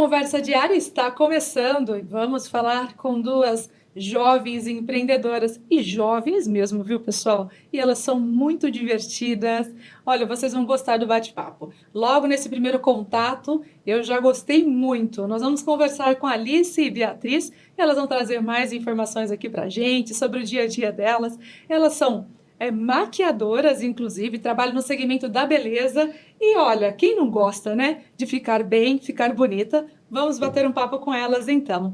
Conversa Diária está começando e vamos falar com duas jovens empreendedoras e jovens mesmo, viu, pessoal? E elas são muito divertidas. Olha, vocês vão gostar do bate-papo. Logo nesse primeiro contato, eu já gostei muito. Nós vamos conversar com a Alice e Beatriz. Elas vão trazer mais informações aqui pra gente sobre o dia a dia delas. Elas são maquiadoras, inclusive, trabalham no segmento da beleza. E olha, quem não gosta, né, de ficar bem, ficar bonita? Vamos bater um papo com elas, então.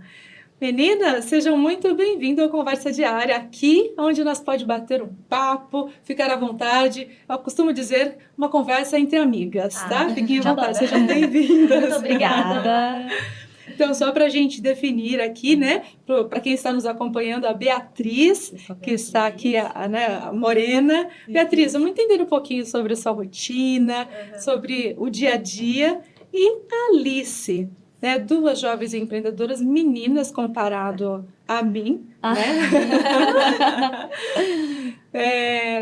Meninas, sejam muito bem-vindas ao Conversa Diária, aqui onde nós pode bater um papo, ficar à vontade. Eu costumo dizer uma conversa entre amigas, tá? Fiquem à vontade, sejam bem-vindas. Muito obrigada. Então, só para a gente definir aqui, né, para quem está nos acompanhando, a Beatriz, que está aqui, a Morena. Beatriz, vamos entender um pouquinho sobre a sua rotina, sobre o dia a dia. E a Alice, né, duas jovens empreendedoras, meninas comparado a mim, né?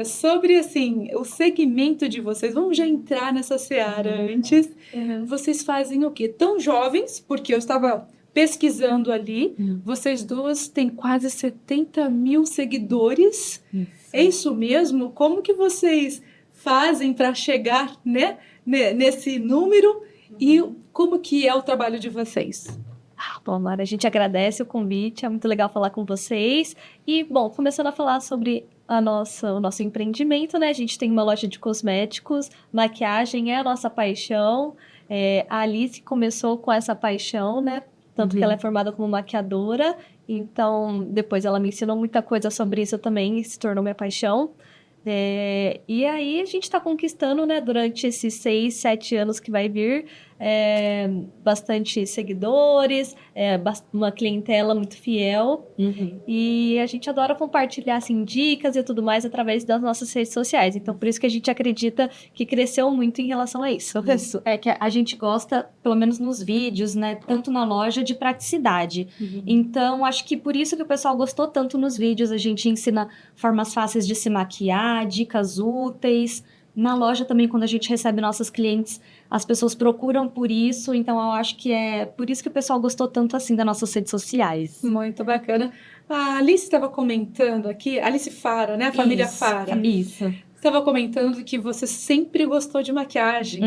Sobre, assim, o segmento de vocês, vamos já entrar nessa seara antes. Vocês fazem o quê? Tão jovens, porque eu estava pesquisando ali, vocês duas têm quase 70 mil seguidores. É isso mesmo? Como que vocês fazem para chegar, né, nesse número? E como que é o trabalho de vocês? Bom, Mara, a gente agradece o convite, é muito legal falar com vocês. E, bom, começando a falar sobre o nosso empreendimento, né? A gente tem uma loja de cosméticos, maquiagem é a nossa paixão. A Alice começou com essa paixão, né? Tanto que ela é formada como maquiadora. Então, depois ela me ensinou muita coisa sobre isso também e se tornou minha paixão. E aí a gente está conquistando, né, durante esses 6, 7 anos que vai vir, bastante seguidores, uma clientela muito fiel. E a gente adora compartilhar assim, dicas e tudo mais através das nossas redes sociais. Então, por isso que a gente acredita que cresceu muito em relação a isso. É que a gente gosta, pelo menos nos vídeos, né, tanto na loja, de praticidade. Então, acho que por isso que o pessoal gostou tanto nos vídeos. A gente ensina formas fáceis de se maquiar, dicas úteis. Na loja também, quando a gente recebe nossos clientes, as pessoas procuram por isso. Então, eu acho que é por isso que o pessoal gostou tanto assim das nossas redes sociais. Muito bacana. A Alice estava comentando aqui, Alice Fara, né? A família Fara. Isso. Estava comentando que você sempre gostou de maquiagem,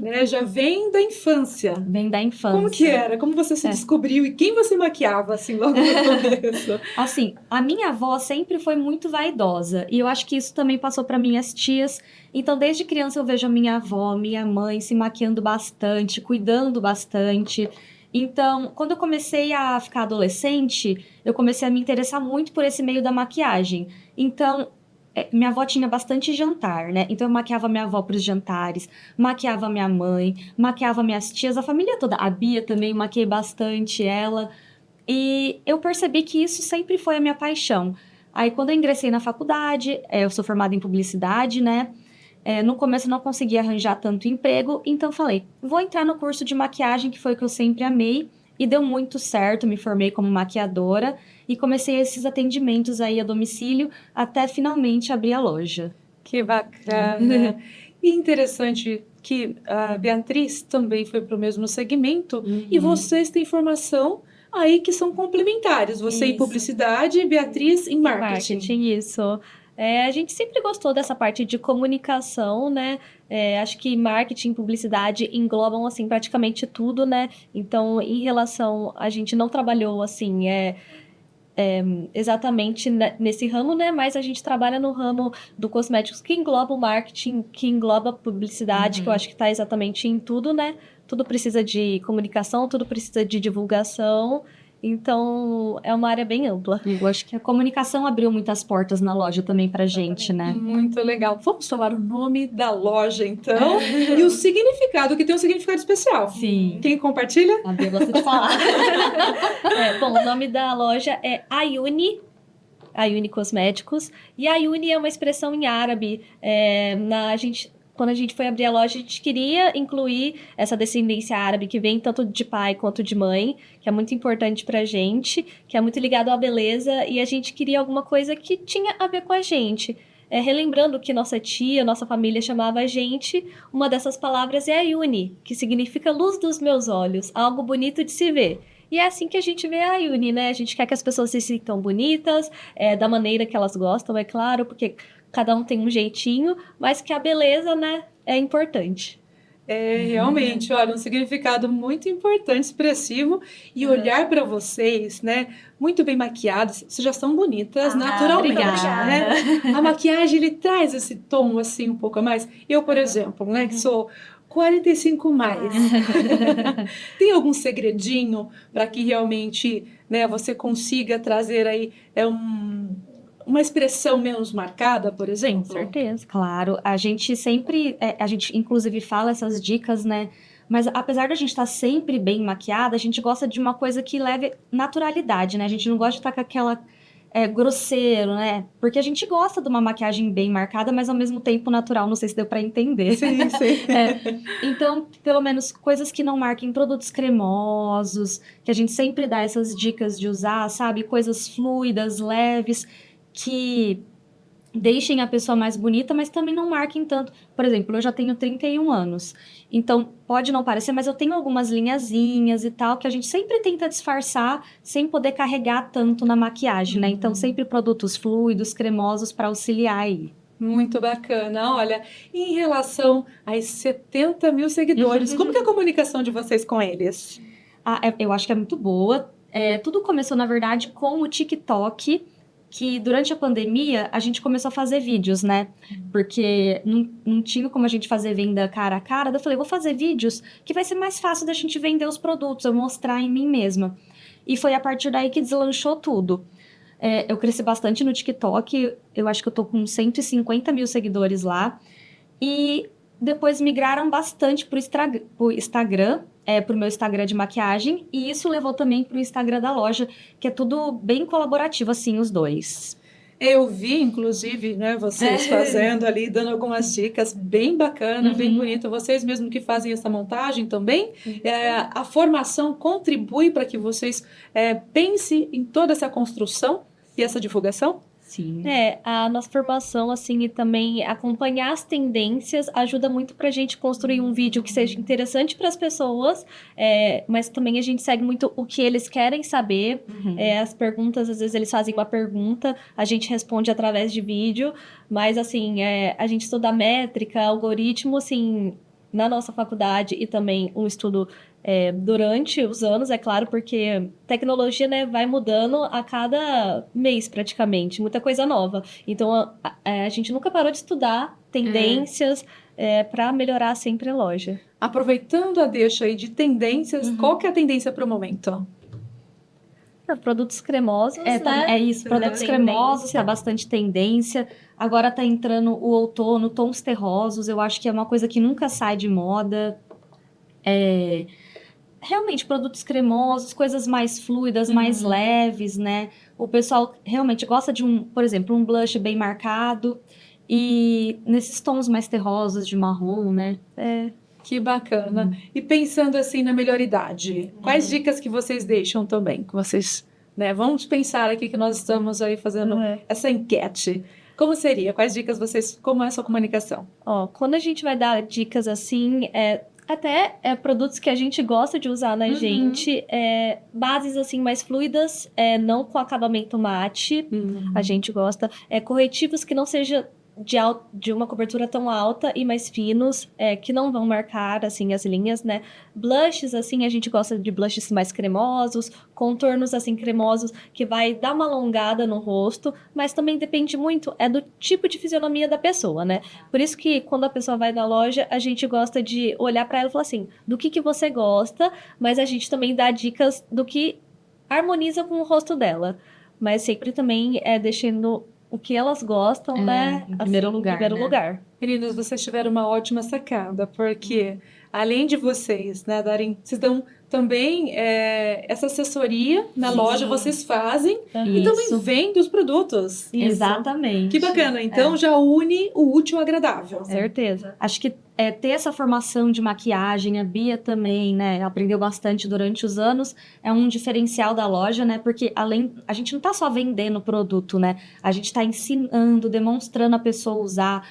né? Já vem da infância. Vem da infância. Como que era? Como você se descobriu? E quem você maquiava, assim, logo no começo? Assim, a minha avó sempre foi muito vaidosa. E eu acho que isso também passou para minhas tias. Então, desde criança eu vejo a minha avó, minha mãe se maquiando bastante, cuidando bastante. Então, quando eu comecei a ficar adolescente, eu comecei a me interessar muito por esse meio da maquiagem. Então, minha avó tinha bastante jantar, né? Então eu maquiava minha avó para os jantares, maquiava minha mãe, maquiava minhas tias, a família toda. A Bia também, maquiei bastante ela. E eu percebi que isso sempre foi a minha paixão. Aí quando eu ingressei na faculdade, eu sou formada em publicidade, né? No começo eu não conseguia arranjar tanto emprego, então falei, vou entrar no curso de maquiagem, que foi o que eu sempre amei. E deu muito certo, me formei como maquiadora e comecei esses atendimentos aí a domicílio até finalmente abrir a loja. Que bacana! E interessante que a Beatriz também foi para o mesmo segmento e vocês têm formação aí que são complementares. Você em publicidade e Beatriz em marketing. Isso. A gente sempre gostou dessa parte de comunicação, né? Acho que marketing e publicidade englobam, assim, praticamente tudo, né? Então, em relação... A gente não trabalhou, assim, exatamente nesse ramo, né? Mas a gente trabalha no ramo do cosméticos que engloba o marketing, que engloba a publicidade, que eu acho que está exatamente em tudo, né? Tudo precisa de comunicação, tudo precisa de divulgação. Então, é uma área bem ampla. Eu acho que a comunicação abriu muitas portas na loja também pra gente, né? Muito legal. Vamos falar o nome da loja, então, e o significado, que tem um significado especial. Sim. Quem compartilha? A Bia gosta de falar. Bom, o nome da loja é Ayuni Cosméticos. E Ayuni é uma expressão em árabe. Quando a gente foi abrir a loja, a gente queria incluir essa descendência árabe que vem tanto de pai quanto de mãe, que é muito importante pra gente, que é muito ligado à beleza, e a gente queria alguma coisa que tinha a ver com a gente. relembrando que nossa tia, nossa família chamava a gente, uma dessas palavras é a Yuni, que significa luz dos meus olhos, algo bonito de se ver. E é assim que a gente vê a Yuni, né? A gente quer que as pessoas se sintam bonitas, da maneira que elas gostam, é claro, porque cada um tem um jeitinho, mas que a beleza, né, é importante. Realmente, olha, um significado muito importante, expressivo, e olhar para vocês, né, muito bem maquiadas, vocês já são bonitas naturalmente, obrigada. né? A maquiagem, ele traz esse tom, assim, um pouco a mais. Eu, por exemplo, né, que sou 45 mais, tem algum segredinho para que realmente, né, você consiga trazer aí uma expressão menos marcada, por exemplo? Certeza. Claro, a gente sempre, a gente inclusive fala essas dicas, né? Mas apesar da gente estar sempre bem maquiada, a gente gosta de uma coisa que leve naturalidade, né? A gente não gosta de estar com aquela grosseiro, né? Porque a gente gosta de uma maquiagem bem marcada, mas ao mesmo tempo natural. Não sei se deu para entender. Sim, sim. Então, pelo menos coisas que não marquem produtos cremosos, que a gente sempre dá essas dicas de usar, sabe? Coisas fluidas, leves, que deixem a pessoa mais bonita, mas também não marquem tanto. Por exemplo, eu já tenho 31 anos, então pode não parecer, mas eu tenho algumas linhazinhas e tal, que a gente sempre tenta disfarçar sem poder carregar tanto na maquiagem, né? Então, sempre produtos fluidos, cremosos para auxiliar aí. Muito bacana. Olha, em relação aos 70 mil seguidores, como que é a comunicação de vocês com eles? Eu acho que é muito boa. Tudo começou, na verdade, com o TikTok, que durante a pandemia a gente começou a fazer vídeos, né? Porque não tinha como a gente fazer venda cara a cara. Daí eu falei, vou fazer vídeos que vai ser mais fácil da gente vender os produtos, eu mostrar em mim mesma. E foi a partir daí que deslanchou tudo. Eu cresci bastante no TikTok, eu acho que eu tô com 150 mil seguidores lá. E depois migraram bastante pro Instagram, pro meu Instagram de maquiagem, e isso levou também pro Instagram da loja, que é tudo bem colaborativo, assim, os dois. Eu vi, inclusive, né, vocês fazendo ali, dando algumas dicas bem bacana, bem bonito. Vocês mesmo que fazem essa montagem também. A formação contribui para que vocês pensem em toda essa construção e essa divulgação? Sim. A nossa formação, assim, e também acompanhar as tendências ajuda muito pra gente construir um vídeo que seja interessante para as pessoas, mas também a gente segue muito o que eles querem saber. As perguntas, às vezes eles fazem uma pergunta, a gente responde através de vídeo, mas, assim, a gente estuda métrica, algoritmo, assim, na nossa faculdade e também um estudo durante os anos, é claro, porque tecnologia, né, vai mudando a cada mês praticamente, muita coisa nova. Então, a gente nunca parou de estudar tendências para melhorar sempre a loja. Aproveitando a deixa aí de tendências, qual que é a tendência para o momento? Produtos cremosos, né? É isso, produtos Tendência. cremosos, tá bastante tendência. Agora tá entrando o outono, tons terrosos, eu acho que é uma coisa que nunca sai de moda. Realmente, produtos cremosos, coisas mais fluidas, mais leves, né? O pessoal realmente gosta de por exemplo, um blush bem marcado e nesses tons mais terrosos de marrom, né? Que bacana. E pensando assim na melhor idade, quais dicas que vocês deixam também? Que vocês, né, vamos pensar aqui que nós estamos aí fazendo essa enquete. Como seria? Quais dicas vocês, como é a sua comunicação? Quando a gente vai dar dicas assim, até produtos que a gente gosta de usar na gente, bases assim mais fluidas, não com acabamento mate, a gente gosta, corretivos que não seja de uma cobertura tão alta e mais finos, que não vão marcar, assim, as linhas, né? Blushes, assim, a gente gosta de blushes mais cremosos, contornos, assim, cremosos, que vai dar uma alongada no rosto, mas também depende muito, do tipo de fisionomia da pessoa, né? Por isso que, quando a pessoa vai na loja, a gente gosta de olhar pra ela e falar assim, do que você gosta, mas a gente também dá dicas do que harmoniza com o rosto dela. Mas sempre também deixando o que elas gostam, né? Em primeiro lugar, Em primeiro né? lugar. Meninas, vocês tiveram uma ótima sacada, porque além de vocês, né, vocês dão também essa assessoria na Sim. loja vocês fazem e Isso. também vendem os produtos. Exatamente. Que bacana. Então já une o útil ao agradável. Certeza. Acho que ter essa formação de maquiagem, a Bia também, né, aprendeu bastante durante os anos, é um diferencial da loja, né, porque a gente não tá só vendendo produto, né, a gente tá ensinando, demonstrando a pessoa usar,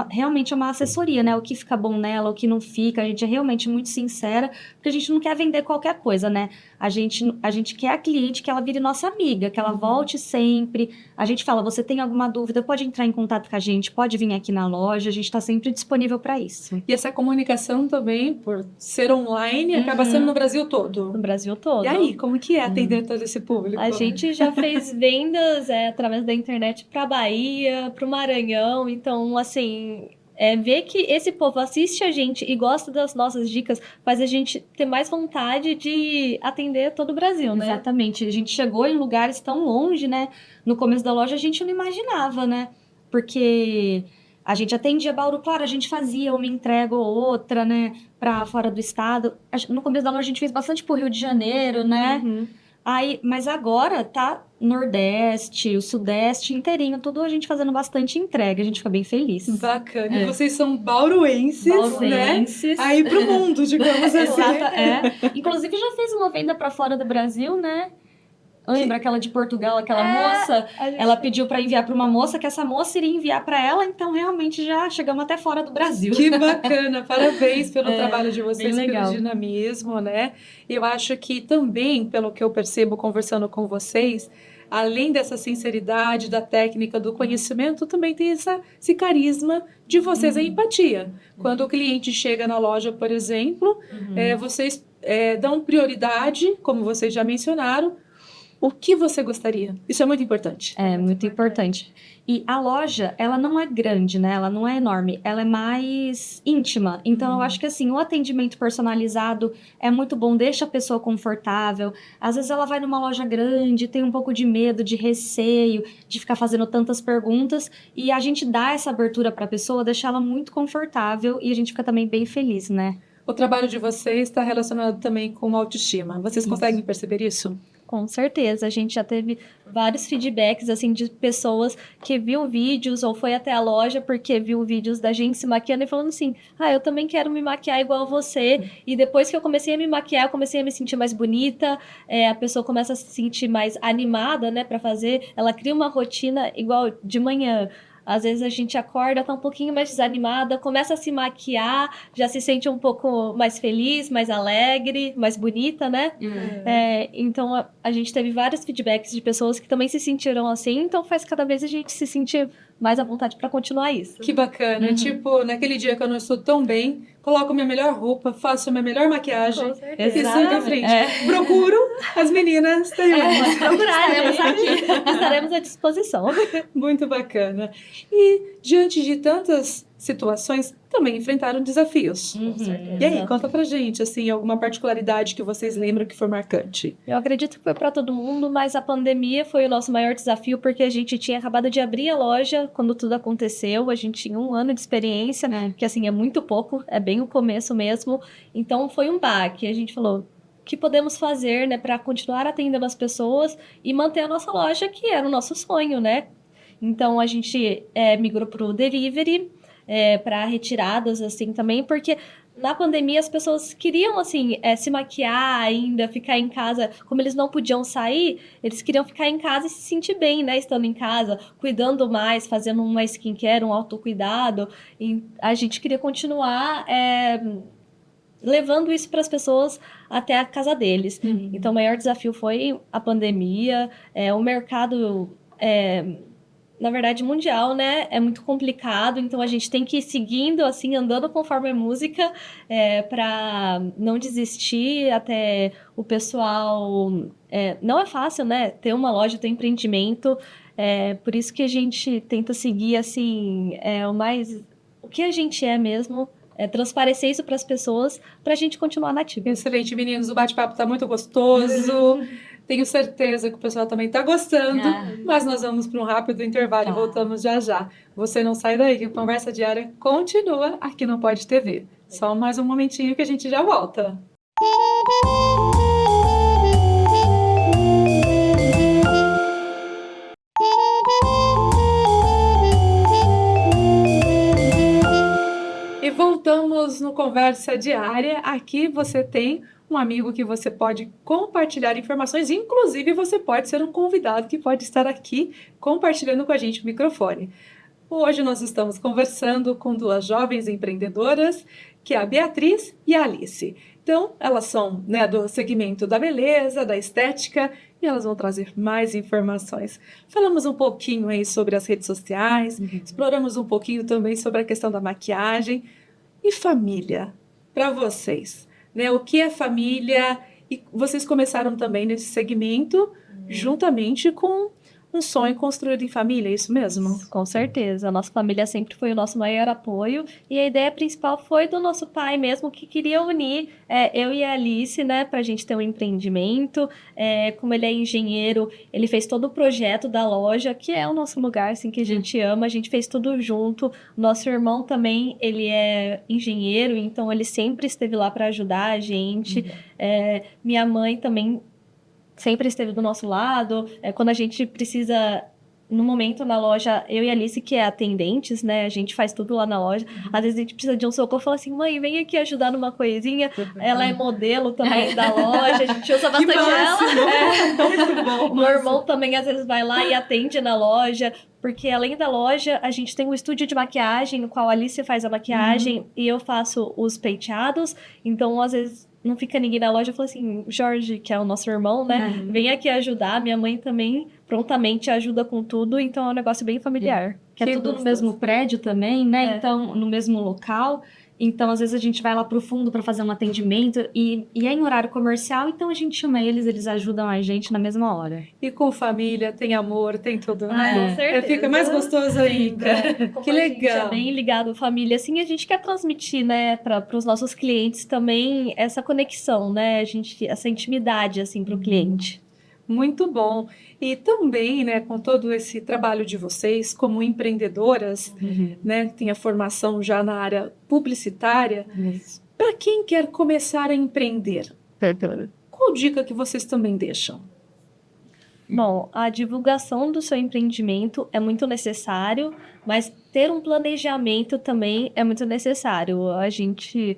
realmente é uma assessoria, né, o que fica bom nela, o que não fica, a gente é realmente muito sincera, porque a gente não quer vender qualquer coisa, né, a gente quer a cliente que ela vire nossa amiga, que ela volte sempre, a gente fala, você tem alguma dúvida, pode entrar em contato com a gente, pode vir aqui na loja, a gente está sempre disponível para isso. E essa comunicação também, por ser online, acaba sendo no Brasil todo. No Brasil todo. E aí, como que é atender todo esse público? A gente já fez vendas através da internet para Bahia, para o Maranhão, então, assim, ver que esse povo assiste a gente e gosta das nossas dicas faz a gente ter mais vontade de atender todo o Brasil, né? Exatamente, a gente chegou em lugares tão longe, né? No começo da loja a gente não imaginava, né? Porque a gente atendia Bauru, claro, a gente fazia uma entrega ou outra, né? Para fora do estado. No começo da loja a gente fez bastante pro Rio de Janeiro, né? Uhum. Aí, mas agora tá Nordeste, o Sudeste inteirinho, tudo a gente fazendo bastante entrega, a gente fica bem feliz. Bacana. E vocês são bauruenses, né? Aí pro mundo, digamos assim. Exato, Inclusive já fez uma venda para fora do Brasil, né? Lembra aquela de Portugal, aquela moça? Ela pediu para enviar para uma moça, que essa moça iria enviar para ela, então realmente já chegamos até fora do Brasil. Que bacana, parabéns pelo trabalho de vocês, bem legal. pelo dinamismo, né? Eu acho que também, pelo que eu percebo conversando com vocês, além dessa sinceridade, da técnica, do conhecimento, também tem esse carisma de vocês, a empatia. Quando o cliente chega na loja, por exemplo, vocês dão prioridade, como vocês já mencionaram, o que você gostaria? Isso é muito importante. É, muito importante. E a loja, ela não é grande, né? Ela não é enorme. Ela é mais íntima. Então, eu acho que, assim, o atendimento personalizado é muito bom. Deixa a pessoa confortável. Às vezes, ela vai numa loja grande, tem um pouco de medo, de receio, de ficar fazendo tantas perguntas. E a gente dá essa abertura para a pessoa, deixar ela muito confortável. E a gente fica também bem feliz, né? O trabalho de vocês está relacionado também com autoestima. Vocês conseguem perceber isso? Com certeza, a gente já teve vários feedbacks, assim, de pessoas que viu vídeos ou foi até a loja porque viu vídeos da gente se maquiando e falando assim, eu também quero me maquiar igual você, e depois que eu comecei a me maquiar, eu comecei a me sentir mais bonita, a pessoa começa a se sentir mais animada, né, pra fazer, ela cria uma rotina igual de manhã. Às vezes a gente acorda, tá um pouquinho mais desanimada, começa a se maquiar, já se sente um pouco mais feliz, mais alegre, mais bonita, né? Então a gente teve vários feedbacks de pessoas que também se sentiram assim, então faz cada vez a gente se sentir mais à vontade para continuar isso. Que bacana. Tipo, naquele dia que eu não estou tão bem, coloco minha melhor roupa, faço minha melhor maquiagem e sigo em frente. Procuro as meninas. Procuraremos aqui. Estaremos à disposição. Muito bacana. E diante de tantas situações, também enfrentaram desafios. E aí, conta pra gente, assim, alguma particularidade que vocês lembram que foi marcante? Eu acredito que foi para todo mundo, mas a pandemia foi o nosso maior desafio, porque a gente tinha acabado de abrir a loja quando tudo aconteceu, a gente tinha 1 ano de experiência, que assim, é muito pouco, é bem o começo mesmo, então foi um baque, a gente falou, o que podemos fazer, né, para continuar atendendo as pessoas e manter a nossa loja, que era o nosso sonho, né? Então a gente migrou para o delivery, para retiradas, assim, também, porque na pandemia as pessoas queriam, assim, se maquiar ainda, ficar em casa, como eles não podiam sair, eles queriam ficar em casa e se sentir bem, né, estando em casa, cuidando mais, fazendo uma skincare, um autocuidado, e a gente queria continuar levando isso para as pessoas até a casa deles. Então o maior desafio foi a pandemia, o mercado... na verdade, mundial, né? É muito complicado, então a gente tem que ir seguindo, assim, andando conforme a música, para não desistir, até o pessoal... não é fácil, né? Ter uma loja, ter um empreendimento, por isso que a gente tenta seguir, assim, o que a gente é mesmo, transparecer isso para as pessoas, para a gente continuar nativa. Excelente, meninos, o bate-papo está muito gostoso. Tenho certeza que o pessoal também está gostando, mas nós vamos para um rápido intervalo e voltamos já já. Você não sai daí, que a Conversa Diária continua aqui no Pod TV. Só mais um momentinho que a gente já volta. E voltamos no Conversa Diária. Aqui você tem um amigo que você pode compartilhar informações, inclusive você pode ser um convidado que pode estar aqui compartilhando com a gente o microfone. Hoje nós estamos conversando com duas jovens empreendedoras, que é a Beatriz e a Alice. Então, elas são, né, do segmento da beleza, da estética, e elas vão trazer mais informações. Falamos um pouquinho aí sobre as redes sociais, exploramos um pouquinho também sobre a questão da maquiagem e família, para vocês, né? O que é família? E vocês começaram também nesse segmento, juntamente com um sonho construído em família, é isso mesmo? Com certeza. A nossa família sempre foi o nosso maior apoio. E a ideia principal foi do nosso pai mesmo, que queria unir eu e a Alice, né, pra gente ter um empreendimento. Como ele é engenheiro, ele fez todo o projeto da loja, que é o nosso lugar, assim, que a gente ama. A gente fez tudo junto. Nosso irmão também, ele é engenheiro, então ele sempre esteve lá para ajudar a gente. Minha mãe também sempre esteve do nosso lado. Quando a gente precisa, no momento na loja, eu e a Alice, que é atendentes, né? A gente faz tudo lá na loja. Às vezes a gente precisa de um socorro, fala assim, mãe, vem aqui ajudar numa coisinha. Ela é modelo também da loja, a gente usa bastante ela. Muito bom. Meu irmão também às vezes vai lá e atende na loja, porque além da loja, a gente tem um estúdio de maquiagem, no qual a Alice faz a maquiagem e eu faço os penteados. Então, às vezes, não fica ninguém na loja. Eu falo assim, Jorge, que é o nosso irmão, né? Vem aqui ajudar. Minha mãe também prontamente ajuda com tudo. Então, é um negócio bem familiar. Que é tudo gostoso. no mesmo prédio também, né? Então, no mesmo local. Então, às vezes a gente vai lá pro fundo para fazer um atendimento e é em horário comercial, então a gente chama eles ajudam a gente na mesma hora. E com família, tem amor, tem tudo, né? Com certeza. Fica mais gostoso ainda. Como Que a gente legal. é bem ligado à família, assim, a gente quer transmitir, né, para os nossos clientes também essa conexão, né, essa intimidade, assim, para o cliente. Muito bom. E também, né, com todo esse trabalho de vocês como empreendedoras, né, tem a formação já na área publicitária, para quem quer começar a empreender, qual dica que vocês também deixam? Bom, a divulgação do seu empreendimento é muito necessário, mas ter um planejamento também é muito necessário. A gente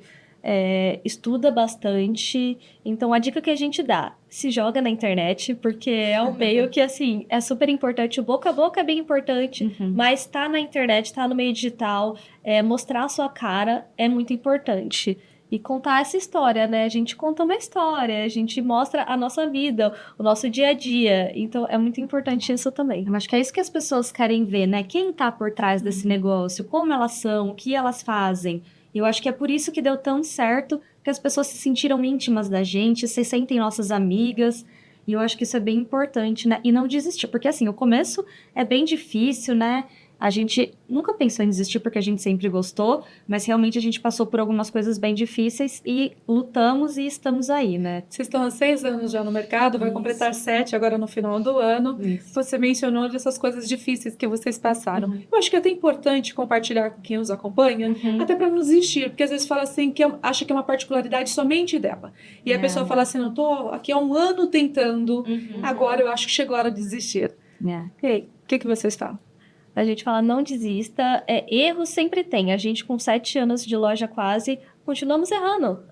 estuda bastante, então a dica que a gente dá, se joga na internet, porque é um meio que, assim, é super importante. O boca a boca é bem importante, mas tá na internet, tá no meio digital, mostrar a sua cara é muito importante. E contar essa história, né? A gente conta uma história, a gente mostra a nossa vida, o nosso dia a dia. Então, é muito importante isso também. Eu acho que é isso que as pessoas querem ver, né? Quem tá por trás desse negócio, como elas são, o que elas fazem. E eu acho que é por isso que deu tão certo, que as pessoas se sentiram íntimas da gente, se sentem nossas amigas. E eu acho que isso é bem importante, né? E não desistir, porque assim, o começo é bem difícil, né? A gente nunca pensou em desistir porque a gente sempre gostou, mas realmente a gente passou por algumas coisas bem difíceis e lutamos e estamos aí, né? Vocês estão há 6 anos já no mercado, vai completar 7 agora no final do ano. Você mencionou dessas coisas difíceis que vocês passaram. Eu acho que é até importante compartilhar com quem os acompanha, até para não desistir, porque às vezes fala assim, que acha que é uma particularidade somente dela. E a pessoa fala assim, eu tô aqui há 1 ano tentando, agora eu acho que chegou a hora de desistir. Ei, o que vocês falam? A gente fala, não desista. Erros sempre tem. A gente, com 7 anos de loja quase, continuamos errando.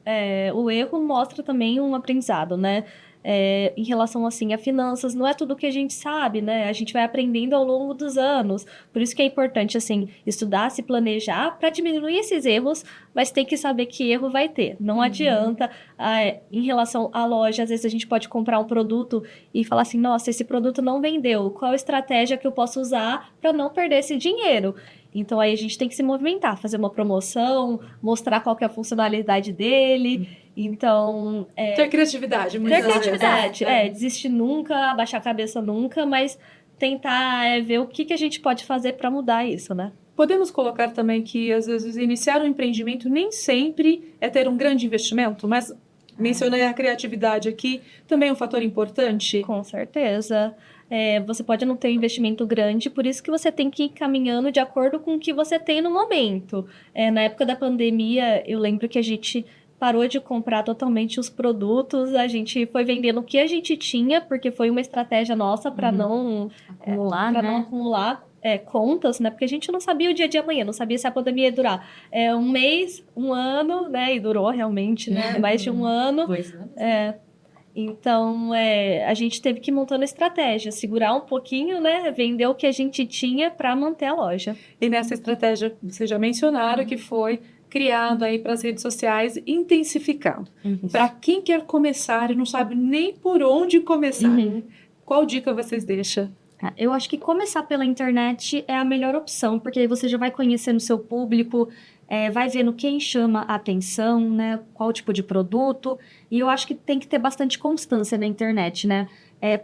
O erro mostra também um aprendizado, né? Em relação, assim, a finanças, não é tudo que a gente sabe, né? A gente vai aprendendo ao longo dos anos. Por isso que é importante, assim, estudar, se planejar para diminuir esses erros, mas tem que saber que erro vai ter. Não adianta. Em relação à loja, às vezes a gente pode comprar um produto e falar assim, nossa, esse produto não vendeu. Qual estratégia que eu posso usar para não perder esse dinheiro? Então, aí a gente tem que se movimentar, fazer uma promoção, mostrar qual que é a funcionalidade dele. Então, ter criatividade, ter criatividade, desistir nunca, abaixar a cabeça nunca, mas tentar ver o que a gente pode fazer para mudar isso, né? Podemos colocar também que, às vezes, iniciar um empreendimento nem sempre é ter um grande investimento, mas mencionei a criatividade aqui, também é um fator importante? Com certeza. Você pode não ter um investimento grande, por isso que você tem que ir caminhando de acordo com o que você tem no momento. Na época da pandemia, eu lembro que a gente parou de comprar totalmente os produtos, a gente foi vendendo o que a gente tinha, porque foi uma estratégia nossa para não Acumular, para né? não acumular contas, né? Porque a gente não sabia o dia de amanhã, não sabia se a pandemia ia durar um mês, um ano, né? E durou realmente, né? Mais de um ano. 2 anos. Então, a gente teve que ir montando estratégia, segurar um pouquinho, né? Vender o que a gente tinha para manter a loja. E nessa estratégia, vocês já mencionaram que foi criado aí para as redes sociais, intensificando. Para quem quer começar e não sabe nem por onde começar, qual dica vocês deixam? Eu acho que começar pela internet é a melhor opção, porque aí você já vai conhecendo o seu público, vai vendo quem chama a atenção, né? Qual tipo de produto. E eu acho que tem que ter bastante constância na internet, né?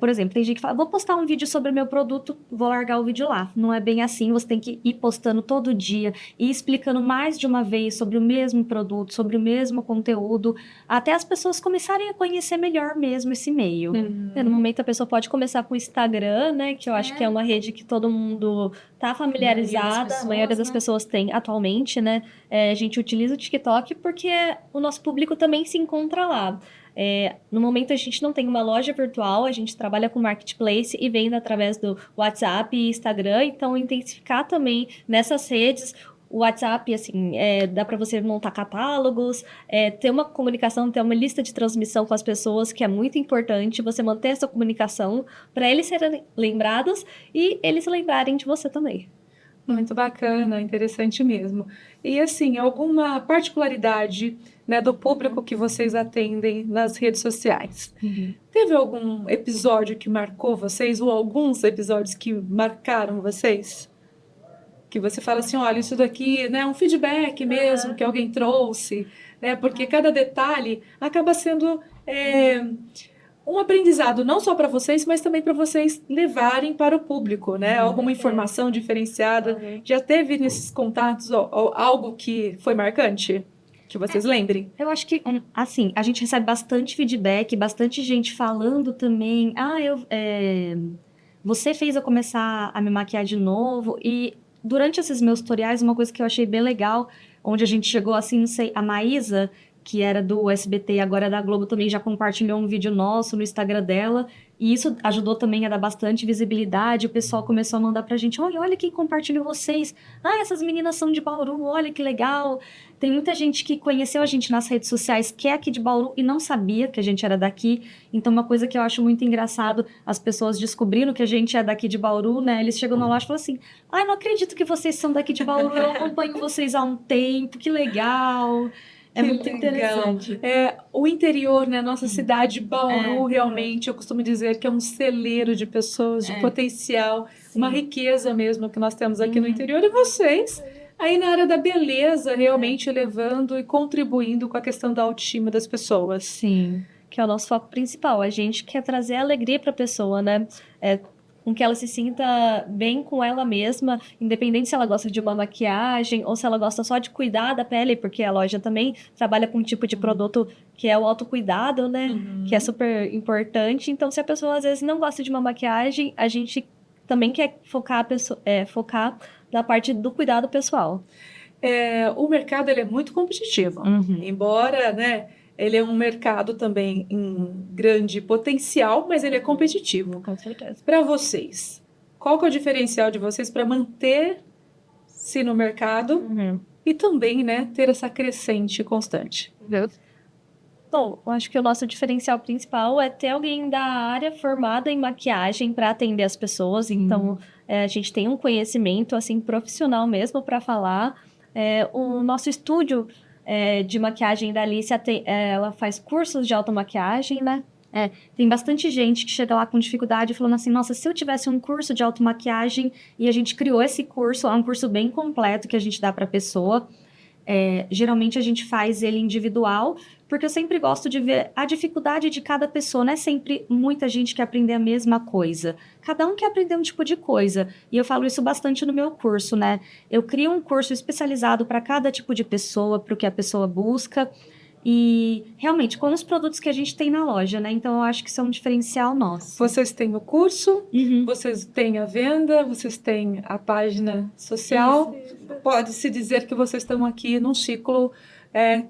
Por exemplo, tem gente que fala, vou postar um vídeo sobre o meu produto, vou largar o vídeo lá. Não é bem assim, você tem que ir postando todo dia e explicando mais de uma vez sobre o mesmo produto, sobre o mesmo conteúdo, até as pessoas começarem a conhecer melhor mesmo esse meio. No momento a pessoa pode começar com o Instagram, né? Que eu acho que é uma rede que todo mundo tá familiarizada, a maioria das pessoas tem atualmente, né? A gente utiliza o TikTok porque o nosso público também se encontra lá. No momento a gente não tem uma loja virtual, a gente trabalha com marketplace e vende através do WhatsApp e Instagram, então intensificar também nessas redes. O WhatsApp, assim, dá para você montar catálogos, ter uma comunicação, ter uma lista de transmissão com as pessoas, que é muito importante, você manter essa comunicação para eles serem lembrados e eles lembrarem de você também. Muito bacana, interessante mesmo. E assim, alguma particularidade, né, do público que vocês atendem nas redes sociais? Teve algum episódio que marcou vocês ou alguns episódios que marcaram vocês? Que você fala assim, olha, isso daqui, né, é um feedback mesmo que alguém trouxe, né? Porque cada detalhe acaba sendo um aprendizado não só para vocês, mas também para vocês levarem para o público, né? Alguma informação diferenciada. Já teve nesses contatos algo que foi marcante? Que vocês lembrem? Eu acho que, assim, a gente recebe bastante feedback, bastante gente falando também. Você fez eu começar a me maquiar de novo. E durante esses meus tutoriais, uma coisa que eu achei bem legal, onde a gente chegou assim, não sei, a Maísa, que era do SBT e agora é da Globo, também já compartilhou um vídeo nosso no Instagram dela. E isso ajudou também a dar bastante visibilidade. O pessoal começou a mandar pra gente, olha quem compartilhou vocês. Essas meninas são de Bauru, olha que legal. Tem muita gente que conheceu a gente nas redes sociais, que é aqui de Bauru e não sabia que a gente era daqui. Então, uma coisa que eu acho muito engraçado, as pessoas descobrindo que a gente é daqui de Bauru, né? Eles chegam na loja e falam assim, não acredito que vocês são daqui de Bauru, eu acompanho vocês há um tempo, que legal. É Que muito legal. interessante. O interior, né? Nossa cidade, Bauru, realmente, eu costumo dizer que é um celeiro de pessoas, de potencial, uma riqueza mesmo que nós temos aqui no interior. E vocês, aí na área da beleza, realmente levando e contribuindo com a questão da autoestima das pessoas. Sim. Que é o nosso foco principal. A gente quer trazer alegria para a pessoa, né? Com que ela se sinta bem com ela mesma, independente se ela gosta de uma maquiagem ou se ela gosta só de cuidar da pele, porque a loja também trabalha com um tipo de produto que é o autocuidado, né? Que é super importante. Então, se a pessoa às vezes não gosta de uma maquiagem, a gente também quer focar na parte do cuidado pessoal. O mercado ele é muito competitivo, embora, né? Ele é um mercado também em grande potencial, mas ele é competitivo. Com certeza. Para vocês, qual que é o diferencial de vocês para manter-se no mercado e também, né, ter essa crescente constante? Bom, eu acho que o nosso diferencial principal é ter alguém da área formada em maquiagem para atender as pessoas. Então, a gente tem um conhecimento assim profissional mesmo para falar. O nosso estúdio de maquiagem da Alicia, ela faz cursos de automaquiagem, né? Tem bastante gente que chega lá com dificuldade falando assim, nossa, se eu tivesse um curso de automaquiagem, e a gente criou esse curso, é um curso bem completo que a gente dá para a pessoa. Geralmente a gente faz ele individual, porque eu sempre gosto de ver a dificuldade de cada pessoa, não é sempre muita gente quer aprender a mesma coisa. Cada um quer aprender um tipo de coisa, e eu falo isso bastante no meu curso, né? Eu crio um curso especializado para cada tipo de pessoa, para o que a pessoa busca, e realmente com os produtos que a gente tem na loja, né? Então eu acho que isso é um diferencial nosso. Vocês têm o curso, vocês têm a venda, vocês têm a página social. Pode-se dizer que vocês estão aqui num ciclo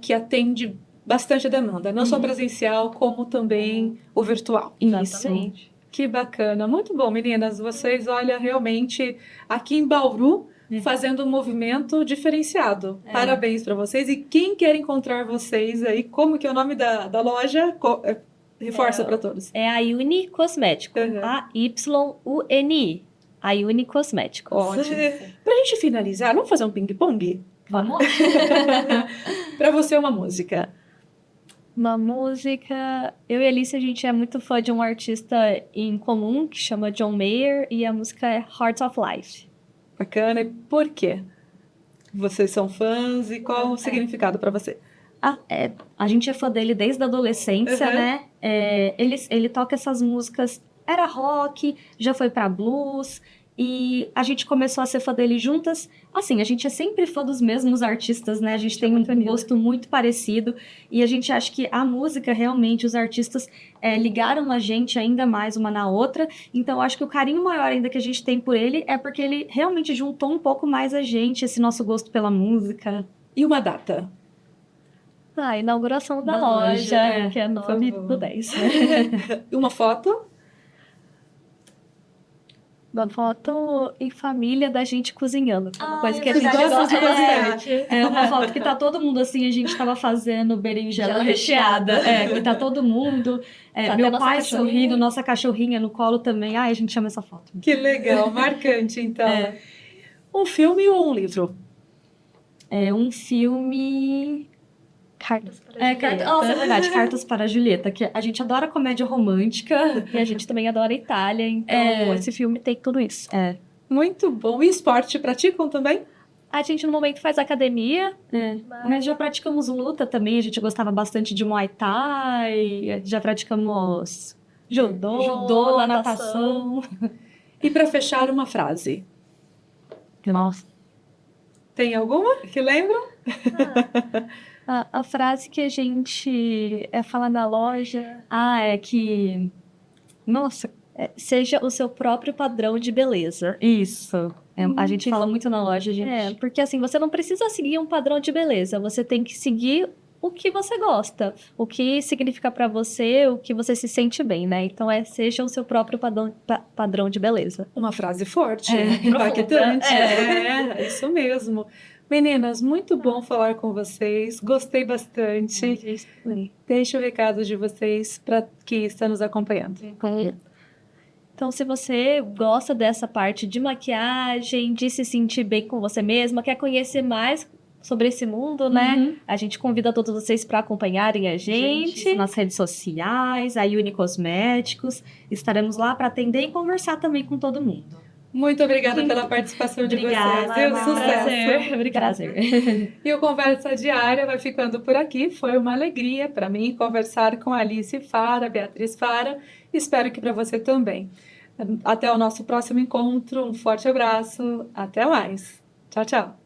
que atende bastante demanda, não só presencial, como também o virtual. Exatamente. Que bacana, muito bom, meninas. Vocês, olha, realmente aqui em Bauru fazendo um movimento diferenciado. Parabéns para vocês. E quem quer encontrar vocês aí, como que é o nome da loja? Reforça para todos. É a Uni Cosméticos. Uhum. A-Y-U-N-I. A Uni Cosméticos. Ótimo. Para a gente finalizar, vamos fazer um ping-pong? Vamos? Para você, uma música. Uma música... Eu e a Alice, a gente é muito fã de um artista em comum, que chama John Mayer, e a música é Heart of Life. Bacana. E por quê? Vocês são fãs e qual o significado para você? A gente é fã dele desde a adolescência, Uhum. né? Ele toca essas músicas, era rock, já foi pra blues, e a gente começou a ser fã dele juntas. Assim, a gente é sempre fã dos mesmos artistas, né? A gente tem um gosto muito parecido, e a gente acha que a música, realmente, os artistas ligaram a gente ainda mais uma na outra. Então, eu acho que o carinho maior ainda que a gente tem por ele é porque ele realmente juntou um pouco mais a gente, esse nosso gosto pela música. E uma data? A inauguração da Da loja, loja, que é 9 favor. do 10. E uma foto? Uma foto em família da gente cozinhando. Que é uma coisa que a Vocês gente gostam de gosta. cozinhar? É uma foto que tá todo mundo assim, a gente tava fazendo berinjela Gela recheada. recheada. Que tá todo mundo. Tá Meu até nossa pai cachorrinha. sorrindo, nossa cachorrinha no colo também. Ai, a gente chama essa foto. Que legal, marcante, então. Um filme ou um livro? É um filme. Cartas para Nossa, é verdade, Cartas para a Julieta, que a gente adora comédia romântica. E a gente também adora a Itália, então esse filme tem tudo isso. Muito bom. E esporte praticam também? A gente no momento faz academia. Mas já praticamos luta também, a gente gostava bastante de Muay Thai, já praticamos judô, natação. E para fechar, uma frase. Nossa. Tem alguma que lembram? A frase que a gente fala na loja É que... Nossa, seja o seu próprio padrão de beleza. isso. A gente fala muito na loja, gente. Porque assim, você não precisa seguir um padrão de beleza, você tem que seguir o que você gosta, o que significa pra você, o que você se sente bem, né? Então seja o seu próprio padrão de beleza. Uma frase forte, É, impactante. É isso mesmo. Meninas, muito bom falar com vocês. Gostei bastante. Deixa o recado de vocês para quem está nos acompanhando. Então, se você gosta dessa parte de maquiagem, de se sentir bem com você mesma, quer conhecer mais sobre esse mundo, né? A gente convida todos vocês para acompanharem a gente. Nas redes sociais, a Uni Cosméticos. Estaremos lá para atender e conversar também com todo mundo. Muito obrigada pela participação de vocês. Viu? Sucesso. Obrigada. E o Conversa Diária vai ficando por aqui. Foi uma alegria para mim conversar com a Alice Fara, Beatriz Fara. Espero que para você também. Até o nosso próximo encontro. Um forte abraço. Até mais. Tchau, tchau.